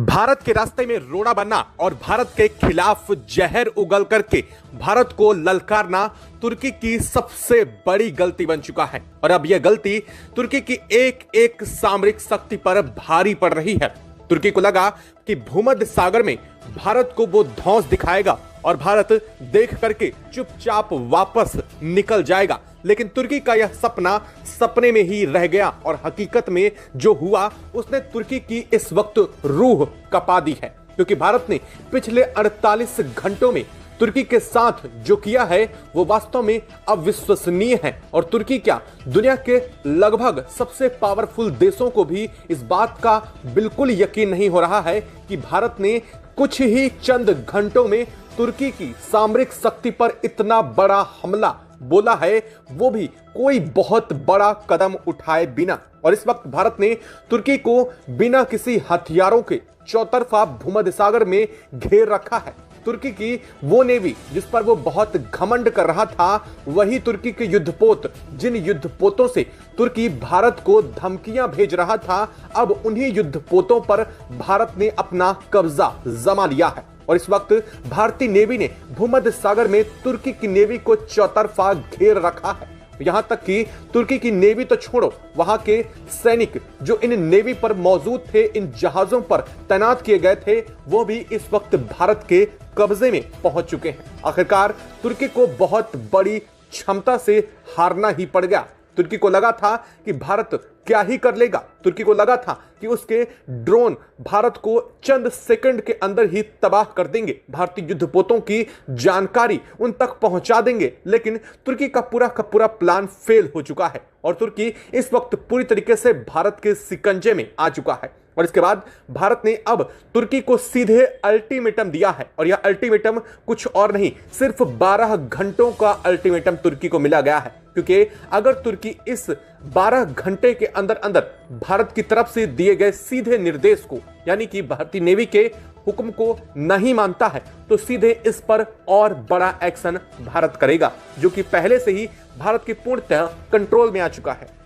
भारत के रास्ते में रोड़ा बनना और भारत के खिलाफ जहर उगल करके भारत को ललकारना तुर्की की सबसे बड़ी गलती बन चुका है। और अब यह गलती तुर्की की एक एक सामरिक शक्ति पर भारी पड़ रही है। तुर्की को लगा कि भूमध्य सागर में भारत को वो धौंस दिखाएगा और भारत देख करके चुपचाप वापस निकल जाएगा, लेकिन तुर्की का यह सपना सपने में ही रह गया और हकीकत में जो हुआ उसने तुर्की की इस वक्त रूह कपा दी है। क्योंकि भारत ने पिछले 48 घंटों में तुर्की के साथ जो किया है वो वास्तव में अविश्वसनीय है। और तुर्की क्या, दुनिया के लगभग सबसे पावरफुल देशों को भी इस बात का बिल्कुल यकीन नहीं हो रहा है कि भारत ने कुछ ही चंद घंटों में तुर्की की सामरिक शक्ति पर इतना बड़ा हमला बोला है, वो भी कोई बहुत बड़ा कदम उठाए बिना। और इस वक्त भारत ने तुर्की को बिना किसी हथियारों के चौतरफा भूमध्य सागर में घेर रखा है। तुर्की की वो नेवी जिस पर वो बहुत घमंड कर रहा था, वही तुर्की के युद्धपोत, जिन युद्धपोतों से तुर्की भारत को धमकियां भेज रहा था, अब उन्हीं युद्धपोतों पर भारत ने अपना कब्जा जमा लिया है। और इस वक्त भारतीय नेवी ने भूमध्य सागर में तुर्की की नेवी को चौतरफा घेर रखा है। यहां तक कि तुर्की की नेवी तो छोड़ो, वहां के सैनिक जो इन नेवी पर मौजूद थे, इन जहाजों पर तैनात किए गए थे, वो भी इस वक्त भारत के कब्जे में पहुंच चुके हैं। आखिरकार तुर्की को बहुत बड़ी क्षमता से हारना ही पड़ गया। तुर्की को लगा था कि भारत क्या ही कर लेगा। तुर्की को लगा था कि उसके ड्रोन भारत को चंद सेकंड के अंदर ही तबाह कर देंगे, भारतीय युद्धपोतों की जानकारी उन तक पहुंचा देंगे। लेकिन तुर्की का पूरा प्लान फेल हो चुका है और तुर्की इस वक्त पूरी तरीके से भारत के शिकंजे में आ चुका है। और इसके बाद भारत ने अब तुर्की को सीधे अल्टीमेटम दिया है और यह अल्टीमेटम कुछ और नहीं, सिर्फ 12 घंटों का अल्टीमेटम तुर्की को मिला गया है। क्योंकि अगर तुर्की इस 12 घंटे के अंदर अंदर भारत की तरफ से दिए गए सीधे निर्देश को, यानी कि भारतीय नेवी के हुक्म को नहीं मानता है, तो सीधे इस पर और बड़ा एक्शन भारत करेगा, जो कि पहले से ही भारत के पूर्णतः कंट्रोल में आ चुका है।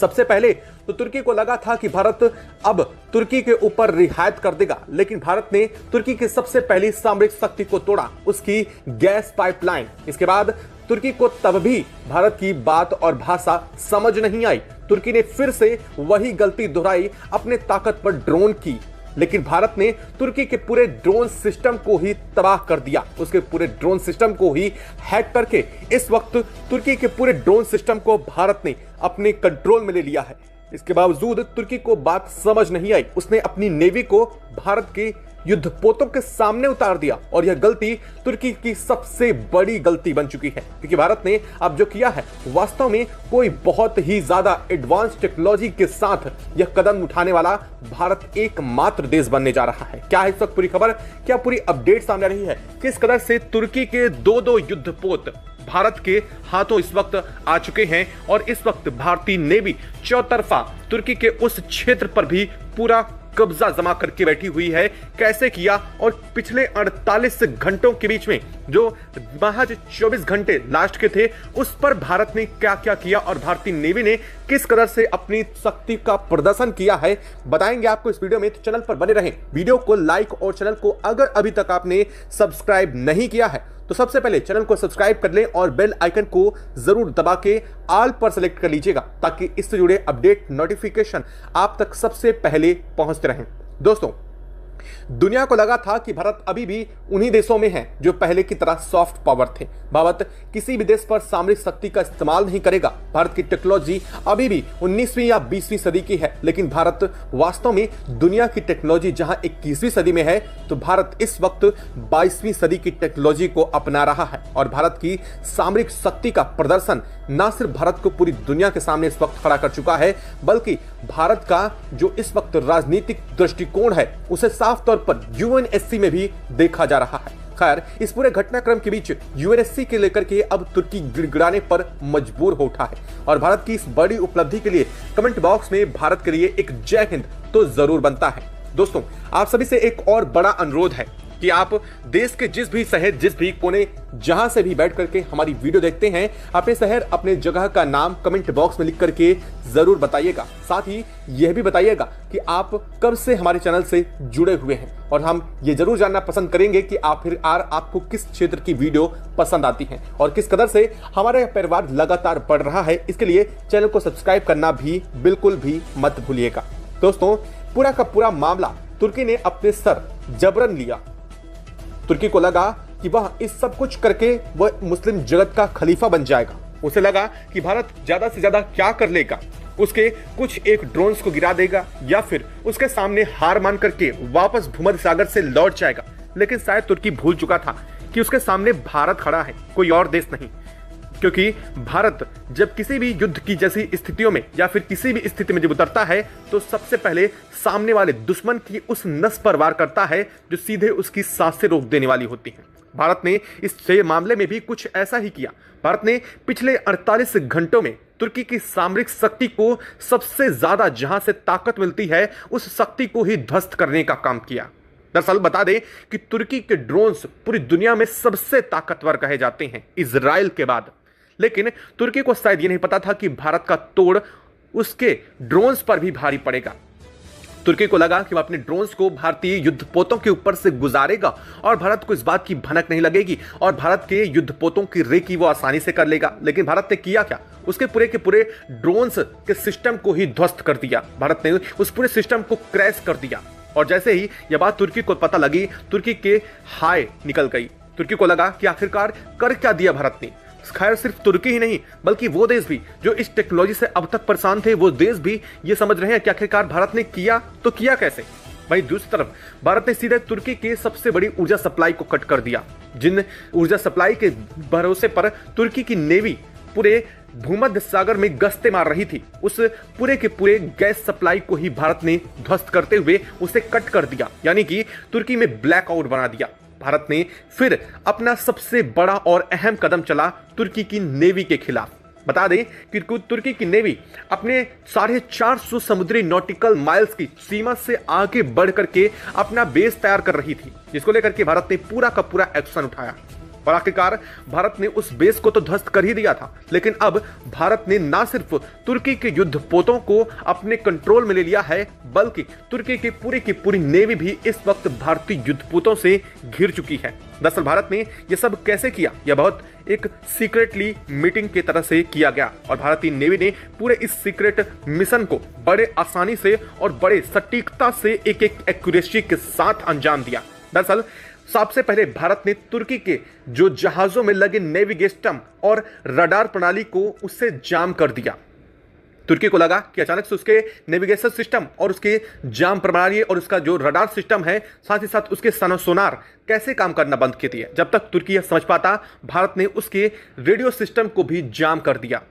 सबसे पहले तो तुर्की को लगा था कि भारत अब तुर्की के ऊपर रियायत कर देगा, लेकिन भारत ने तुर्की की सबसे पहली सामरिक शक्ति को तोड़ा, उसकी गैस पाइपलाइन। इसके बाद तुर्की को तब भी भारत की बात और भाषा समझ नहीं आई। तुर्की ने फिर से वही गलती दोहराई, अपने ताकत पर ड्रोन की, लेकिन भारत ने तुर्की के पूरे ड्रोन सिस्टम को ही तबाह कर दिया, उसके पूरे ड्रोन सिस्टम को ही हैक करके इस वक्त तुर्की के पूरे ड्रोन सिस्टम को भारत ने अपने कंट्रोल में ले लिया है। इसके बावजूद तुर्की को बात समझ नहीं आई, उसने अपनी नेवी को भारत के युद्धपोतों के सामने उतार दिया और यह गलती तुर्की की सबसे बड़ी गलती बन चुकी है। क्योंकि भारत ने अब जो किया है वास्तव में कोई बहुत ही ज्यादा एडवांस टेक्नोलॉजी के साथ यह कदम उठाने वाला भारत एकमात्र देश बनने जा रहा है। क्या है इस वक्त पूरी खबर, क्या पूरी अपडेट सामने आ रही है, किस कदर से तुर्की के दो युद्धपोत भारत के हाथों इस वक्त आ चुके हैं और इस वक्त भारतीय नेवी चौतरफा तुर्की के उस क्षेत्र पर भी पूरा कब्जा जमा करके बैठी हुई है। कैसे किया और पिछले 48 घंटों के बीच में जो महज 24 घंटे लास्ट के थे, उस पर भारत ने क्या क्या किया और भारतीय नेवी ने किस कदर से अपनी शक्ति का प्रदर्शन किया है, बताएंगे आपको इस वीडियो में। तो चैनल पर बने रहें, वीडियो को लाइक और चैनल को अगर अभी तक आपने सब्सक्राइब नहीं किया है तो सबसे पहले चैनल को सब्सक्राइब कर लें और बेल आइकन को जरूर दबा के ऑल पर सेलेक्ट कर लीजिएगा, ताकि इससे जुड़े अपडेट नोटिफिकेशन आप तक सबसे पहले पहुंचते रहें। दोस्तों, दुनिया को लगा था कि भारत अभी भी उन्हीं देशों में है जो पहले की तरह सॉफ्ट पावर थे। भारत किसी भी देश पर सामरिक शक्ति का इस्तेमाल नहीं करेगा। भारत की टेक्नोलॉजी अभी भी 19वीं या 20वीं सदी की है, लेकिन भारत वास्तव में दुनिया की टेक्नोलॉजी जहां 21वीं सदी में है, तो भारत इस वक्त 22वीं सदी की टेक्नोलॉजी को अपना रहा है। और भारत की सामरिक शक्ति का प्रदर्शन न सिर्फ भारत को पूरी दुनिया के सामने इस वक्त खड़ा कर चुका है, बल्कि भारत का जो इस वक्त राजनीतिक दृष्टिकोण है उसे साफ तौर पर यूएनएससी में भी देखा जा रहा है। खैर, इस पूरे घटनाक्रम के बीच यूएनएससी के लेकर के अब तुर्की गिड़गिड़ाने पर मजबूर हो उठा है और भारत की इस बड़ी उपलब्धि के लिए कमेंट बॉक्स में भारत के लिए एक जय हिंद तो जरूर बनता है। दोस्तों, आप सभी से एक और बड़ा अनुरोध है कि आप देश के जिस भी शहर, जिस भी कोने, जहां से भी बैठ करके हमारी वीडियो देखते हैं, अपने शहर, अपने जगह का नाम कमेंट बॉक्स में लिख करके जरूर बताइएगा। साथ ही यह भी बताइएगा कि आप कब से हमारे चैनल से जुड़े हुए हैं, और हम ये जरूर जानना पसंद करेंगे कि आपको किस क्षेत्र की वीडियो पसंद आती है और किस कदर से हमारा परिवार लगातार बढ़ रहा है। इसके लिए चैनल को सब्सक्राइब करना भी बिल्कुल भी मत भूलिएगा। दोस्तों, पूरा का पूरा मामला तुर्की ने अपने सर जबरन लिया। तुर्की को लगा कि वह इस सब कुछ करके वह मुस्लिम जगत का खलीफा बन जाएगा। उसे लगा कि भारत ज्यादा से ज्यादा क्या कर लेगा, उसके कुछ एक ड्रोन्स को गिरा देगा या फिर उसके सामने हार मान करके वापस भूमध्य सागर से लौट जाएगा। लेकिन शायद तुर्की भूल चुका था कि उसके सामने भारत खड़ा है, कोई और देश नहीं। क्योंकि भारत जब किसी भी युद्ध की जैसी स्थितियों में या फिर किसी भी स्थिति में जब उतरता है तो सबसे पहले सामने वाले दुश्मन की उस नस पर वार करता है जो सीधे उसकी सांसें रोक देने वाली होती हैं। भारत ने इस मामले में भी कुछ ऐसा ही किया। भारत ने पिछले 48 घंटों में तुर्की की सामरिक शक्ति को सबसे ज्यादा जहां से ताकत मिलती है उस शक्ति को ही ध्वस्त करने का काम किया। दरअसल बता दें कि तुर्की के ड्रोन्स पूरी दुनिया में सबसे ताकतवर कहे जाते हैं, इजराइल के बाद। लेकिन तुर्की को शायद ये नहीं पता था कि भारत का तोड़ उसके ड्रोन्स पर भी भारी पड़ेगा। तुर्की को लगा कि वह अपने ड्रोन्स को भारतीय युद्धपोतों के ऊपर से गुजारेगा और भारत को इस बात की भनक नहीं लगेगी और भारत के युद्धपोतों की रेकी वो आसानी से कर लेगा। लेकिन भारत ने किया क्या? उसके पूरे के पूरे ड्रोन्स के सिस्टम को ही ध्वस्त कर दिया। भारत ने उस पूरे सिस्टम को क्रैश कर दिया। और जैसे ही यह बात तुर्की को पता लगी, तुर्की के हाय निकल गई। तुर्की को लगा कि आखिरकार कर क्या दिया भारत ने। खैर, सिर्फ तुर्की ही नहीं बल्कि वो देश भी जो इस टेक्नोलॉजी से अब तक परेशान थे, वो देश भी ये समझ रहे हैं कि आखिरकार भारत ने किया तो किया कैसे। वहीं दूसरी तरफ भारत ने सीधे तुर्की के सबसे बड़ी ऊर्जा सप्लाई को कट कर दिया। जिन ऊर्जा सप्लाई के भरोसे पर तुर्की की नेवी पूरे भूमध्य सागर में गश्ते मार रही थी, उस पूरे के पूरे गैस सप्लाई को ही भारत ने ध्वस्त करते हुए उसे कट कर दिया, यानी कि तुर्की में ब्लैकआउट बना दिया। भारत ने फिर अपना सबसे बड़ा और अहम कदम चला तुर्की की नेवी के खिलाफ। बता दें कि तुर्की की नेवी अपने 450 समुद्री नॉटिकल माइल्स की सीमा से आगे बढ़ करके अपना बेस तैयार कर रही थी, जिसको लेकर के भारत ने पूरा का पूरा एक्शन उठाया। और आखिरकार भारत ने उस बेस को तो ध्वस्त कर ही दिया था, लेकिन अब भारत ने ना सिर्फ तुर्की के युद्धपोतों को अपने कंट्रोल में ले लिया है, बल्कि तुर्की की पूरी नेवी भी इस वक्त भारतीय युद्धपोतों से घिर चुकी है। दरअसल भारत ने यह सब कैसे किया? यह बहुत एक सीक्रेटली मीटिंग की तरह से किया गया और भारतीय नेवी ने पूरे इस सीक्रेट मिशन को बड़े आसानी से और बड़े सटीकता से एक एक्यूरेसी के साथ अंजाम दिया। दरअसल सबसे पहले भारत ने तुर्की के जो जहाजों में लगे नेविगेशन और रडार प्रणाली को उससे जाम कर दिया। तुर्की को लगा कि अचानक से उसके नेविगेशन सिस्टम और उसके जाम प्रणाली और उसका जो रडार सिस्टम है, साथ ही साथ उसके सोनार कैसे काम करना बंद कर दिया। जब तक तुर्की यह समझ पाता, भारत ने उसके रेडियो सिस्टम को भी जाम कर दिया।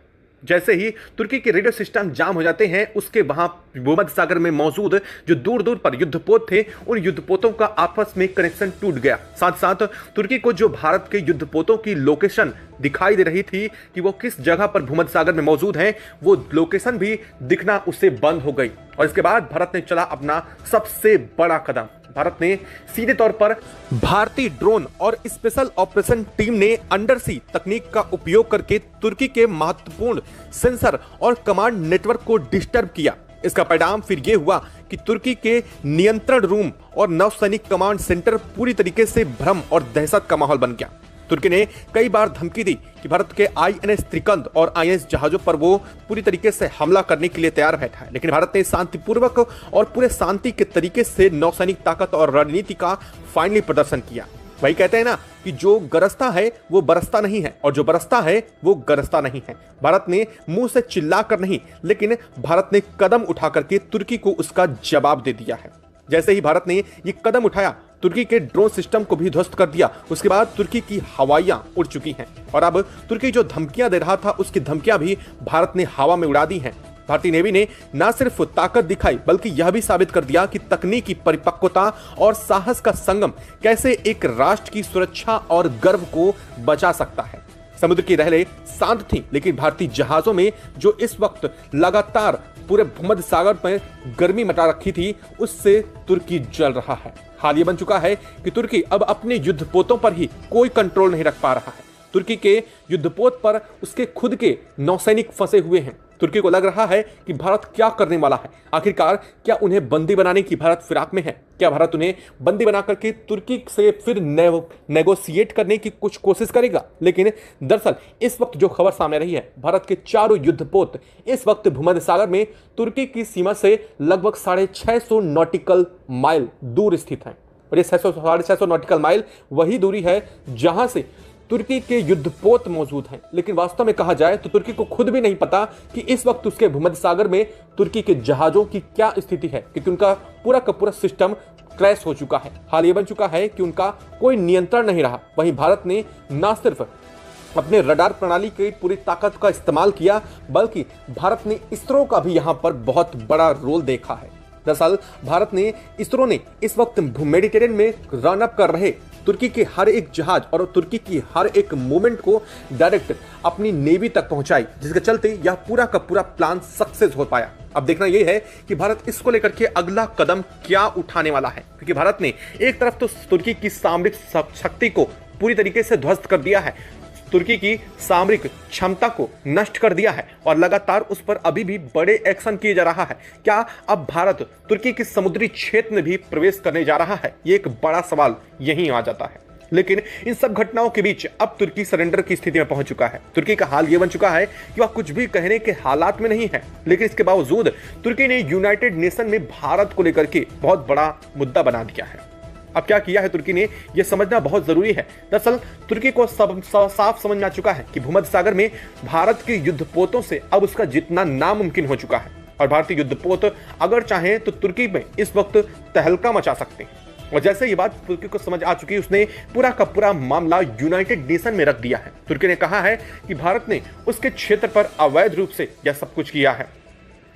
जैसे ही तुर्की के रेडियो सिस्टम जाम हो जाते हैं, उसके वहां भूमध्य सागर में मौजूद जो दूर दूर पर युद्धपोत थे, उन युद्धपोतों का आपस में कनेक्शन टूट गया। साथ साथ तुर्की को जो भारत के युद्धपोतों की लोकेशन दिखाई दे रही थी कि वो किस जगह पर भूमध्य सागर में मौजूद हैं, वो लोकेशन भी दिखना उससे बंद हो गई। और इसके बाद भारत ने चला अपना सबसे बड़ा कदम। भारत ने सीधे तौर पर भारतीय ड्रोन और स्पेशल ऑपरेशन टीम ने अंडर सी तकनीक का उपयोग करके तुर्की के महत्वपूर्ण सेंसर और कमांड नेटवर्क को डिस्टर्ब किया। इसका परिणाम फिर यह हुआ कि तुर्की के नियंत्रण रूम और नौसैनिक कमांड सेंटर पूरी तरीके से भ्रम और दहशत का माहौल बन गया। तुर्की ने कई बार धमकी दी कि भारत के INS त्रिकंद और INS जहाजों पर वो पूरी तरीके से हमला करने के लिए तैयार बैठा है, लेकिन भारत ने शांतिपूर्वक और पूरे शांति के तरीके से नौसैनिक ताकत और रणनीति का फाइनली प्रदर्शन किया। वही कहते हैं ना कि जो गरजता है वो बरसता नहीं है और जो बरसता है वो गरजता नहीं है। भारत ने मुंह से चिल्लाकर नहीं, लेकिन भारत ने कदम उठा करके तुर्की को उसका जवाब दे दिया है। जैसे ही भारत ने ये कदम उठाया, तुर्की के ड्रोन सिस्टम को भी ध्वस्त कर दिया। उसके बाद तुर्की की हवाइयां उड़ चुकी हैं और अब तुर्की जो धमकियां दे रहा था, उसकी धमकियां भी भारत ने हवा में उड़ा दी हैं। भारतीय नेवी ने न सिर्फ ताकत दिखाई, बल्कि यह भी साबित कर दिया कि तकनीकी परिपक्वता और साहस का संगम कैसे एक राष्ट्र की सुरक्षा और गर्व को बचा सकता है। समुद्र की लहरें शांत थीं, लेकिन भारतीय जहाजों में जो इस वक्त लगातार पूरे भूमध्य सागर में गर्मी मचा रखी थी, उससे तुर्की जल रहा है। हाल ये बन चुका है कि तुर्की अब अपने युद्धपोतों पर ही कोई कंट्रोल नहीं रख पा रहा है। तुर्की के युद्धपोत पर उसके खुद के नौसैनिक फंसे हुए हैं। तुर्की को लग रहा है कि भारत क्या करने वाला है। आखिरकार क्या उन्हें बंदी बनाने की भारत फिराक में है? क्या भारत उन्हें बंदी बना करके तुर्की से फिर नेगोशिएट करने की कुछ कोशिश करेगा? लेकिन दरअसल इस वक्त जो खबर सामने रही है, भारत के चारों युद्धपोत इस वक्त भूमध्य सागर में तुर्की की सीमा से लगभग 650 नॉटिकल माइल दूर स्थित है। और ये 650 नॉटिकल माइल वही दूरी है जहां से तुर्की के युद्धपोत मौजूद हैं। लेकिन वास्तव में कहा जाए तो तुर्की को खुद भी नहीं पता कि इस वक्त उसके भूमध्य सागर में तुर्की के जहाजों की क्या स्थिति है, क्योंकि उनका पूरा का पूरा सिस्टम क्रैश हो चुका है। हाल ये बन चुका है कि उनका कोई नियंत्रण नहीं रहा। वहीं भारत ने न सिर्फ अपने रडार प्रणाली की पूरी ताकत का इस्तेमाल किया, बल्कि भारत ने इसरो का भी यहां पर बहुत बड़ा रोल देखा है। दरअसल भारत ने इसरो ने इस वक्त मेडिटेरेनियन में रन अप कर रहे तुर्की के हर एक जहाज और तुर्की की हर एक मूवमेंट को डायरेक्ट अपनी नेवी तक पहुंचाई, जिसके चलते यह पूरा का पूरा प्लान सक्सेस हो पाया। अब देखना यह है कि भारत इसको लेकर के अगला कदम क्या उठाने वाला है, क्योंकि भारत ने एक तरफ तो तुर्की की सामरिक शक्ति को पूरी तरीके से ध्वस्त कर दिया है, तुर्की की सामरिक क्षमता को नष्ट कर दिया है और लगातार उस पर अभी भी बड़े एक्शन किए जा रहा है। क्या अब भारत तुर्की के समुद्री क्षेत्र में भी प्रवेश करने जा रहा है? ये एक बड़ा सवाल यहीं आ जाता है। लेकिन इन सब घटनाओं के बीच अब तुर्की सरेंडर की स्थिति में पहुंच चुका है। तुर्की का हाल यह बन चुका है कि वह कुछ भी कहने के हालात में नहीं है, लेकिन इसके बावजूद तुर्की ने यूनाइटेड नेशन में भारत को लेकर के बहुत बड़ा मुद्दा बना दिया है। अब क्या किया है तुर्की ने, यह समझना बहुत जरूरी है। दरअसल तुर्की को साफ समझ में आ चुका है कि भूमध्य सागर में भारत के युद्धपोतों से अब उसका जितना नामुमकिन हो चुका है, और भारतीय युद्धपोत अगर चाहें तो तुर्की में इस वक्त तहलका मचा सकते हैं। और जैसे ये बात तुर्की को समझ आ चुकी है, उसने पूरा का पूरा मामला यूनाइटेड नेशन में रख दिया है। तुर्की ने कहा है कि भारत ने उसके क्षेत्र पर अवैध रूप से यह सब कुछ किया है।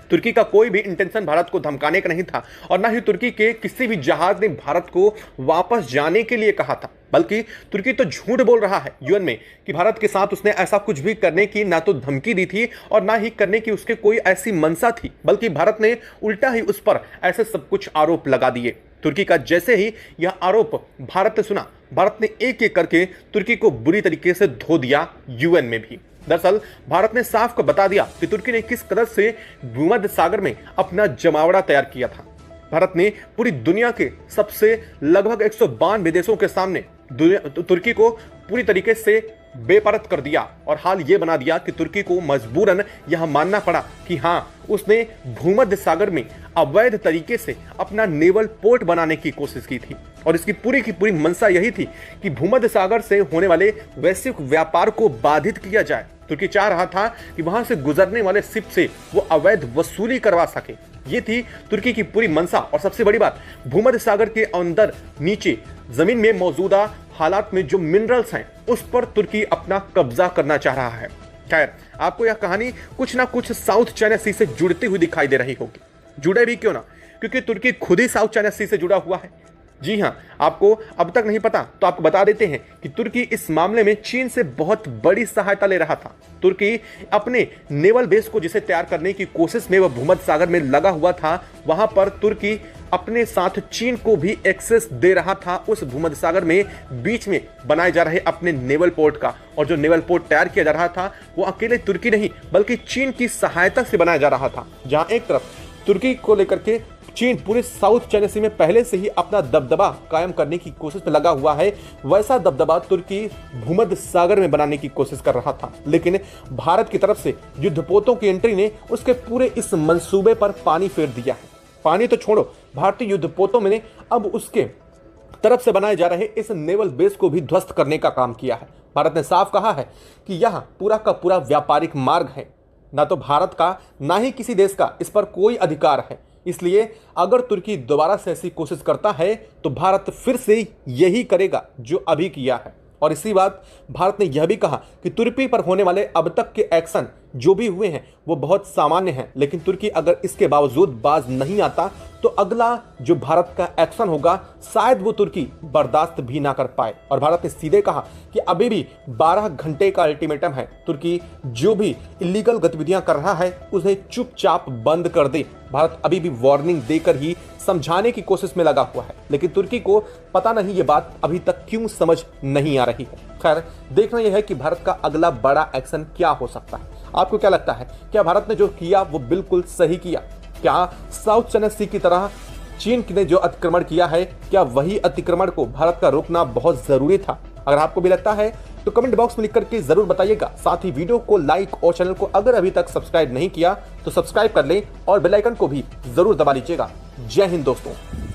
तुर्की का कोई भी इंटेंशन भारत को धमकाने का नहीं था, और ना ही तुर्की के किसी भी जहाज ने भारत को वापस जाने के लिए कहा था, बल्कि तुर्की तो झूठ बोल रहा है यूएन में कि भारत के साथ उसने ऐसा कुछ भी करने की ना तो धमकी दी थी और ना ही करने की उसके कोई ऐसी मंशा थी, बल्कि भारत ने उल्टा ही उस पर ऐसे सब कुछ आरोप लगा दिए। तुर्की का जैसे ही यह आरोप भारत ने सुना, भारत ने एक एक करके तुर्की को बुरी तरीके से धो दिया यूएन में भी। दरअसल भारत ने साफ को बता दिया कि तुर्की ने किस कदर से भूमध्य सागर में अपना जमावड़ा तैयार किया था। भारत ने पूरी दुनिया के सबसे लगभग 192 देशों के सामने तुर्की को पूरी तरीके से बेपरत कर दिया, और हाल ये बना दिया कि तुर्की को मजबूरन यह मानना पड़ा कि हाँ, उसने भूमध्य सागर में अवैध तरीके से अपना नेवल पोर्ट बनाने की कोशिश की थी। और इसकी पूरी की पूरी मंशा यही थी कि भूमध्य सागर से होने वाले वैश्विक व्यापार को बाधित किया जाए। तुर्की चाह रहा था कि वहां से गुजरने वाले शिप से वो अवैध वसूली करवा सके। ये थी तुर्की की पूरी मंशा। और सबसे बड़ी बात, भूमध्य सागर के अंदर नीचे जमीन में मौजूदा हालात में जो मिनरल्स हैं, उस पर तुर्की अपना कब्जा करना चाह रहा है। खैर, आपको यह कहानी कुछ ना कुछ साउथ चाइना सी से जुड़ती हुई दिखाई दे रही होगी। जुड़े भी क्यों ना, क्योंकि तुर्की खुद ही साउथ चाइना सी से जुड़ा हुआ है। जी हाँ, आपको अब तक नहीं पता तो आपको बता देते हैं कि तुर्की इस मामले में चीन से बहुत बड़ी सहायता ले रहा था। तुर्की अपने नेवल बेस को जिसे तैयार करने की कोशिश में वह भूमध्य सागर में लगा हुआ था, वहां पर तुर्की अपने साथ चीन को भी एक्सेस दे रहा था उस भूमध्य सागर में बीच में बनाए जा रहे अपने नेवल पोर्ट का। और जो नेवल पोर्ट तैयार किया जा रहा था वो अकेले तुर्की नहीं बल्कि चीन की सहायता से बनाया जा रहा था। जहां एक तरफ तुर्की को लेकर के चीन पूरे साउथ चाइना सी में पहले से ही अपना दबदबा कायम करने की कोशिश में लगा हुआ है, वैसा दबदबा तुर्की भूमध्य सागर में बनाने की कोशिश कर रहा था। लेकिन भारत की तरफ से युद्धपोतों की एंट्री ने उसके पूरे इस मंसूबे पर पानी फेर दिया है। पानी तो छोड़ो, भारतीय युद्धपोतों में अब उसके तरफ से बनाए जा रहे इस नेवल बेस को भी ध्वस्त करने का काम किया है। भारत ने साफ कहा है कि यह पूरा का पूरा व्यापारिक मार्ग है, ना तो भारत का ना ही किसी देश का इस पर कोई अधिकार है। इसलिए अगर तुर्की दोबारा से ऐसी कोशिश करता है तो भारत फिर से यही करेगा जो अभी किया है। और इसी बात भारत ने यह भी कहा कि तुर्की पर होने वाले अब तक के एक्शन जो भी हुए हैं वो बहुत सामान्य हैं, लेकिन तुर्की अगर इसके बावजूद बाज नहीं आता तो अगला जो भारत का एक्शन होगा शायद वो तुर्की बर्दाश्त भी ना कर पाए। और भारत ने सीधे कहा कि अभी भी 12 घंटे का अल्टीमेटम है, तुर्की जो भी इलीगल गतिविधियां कर रहा है उसे चुपचाप बंद कर दे। भारत अभी भी वार्निंग देकर ही समझाने की कोशिश में लगा हुआ है, लेकिन तुर्की को पता नहीं ये बात अभी तक क्यों समझ नहीं आ रही है। खैर, देखना यह है कि भारत का अगला बड़ा एक्शन क्या हो सकता है। आपको क्या लगता है, क्या भारत ने जो किया वो बिल्कुल सही किया? क्या साउथ चाइना सी की तरह चीन ने जो अतिक्रमण किया है, क्या वही अतिक्रमण को भारत का रोकना बहुत जरूरी था? अगर आपको भी लगता है तो कमेंट बॉक्स में लिख करके जरूर बताइएगा। साथ ही वीडियो को लाइक और चैनल को अगर अभी तक सब्सक्राइब नहीं किया तो सब्सक्राइब कर लें और बेल आइकन को भी जरूर दबा लीजिएगा। जय हिंद दोस्तों।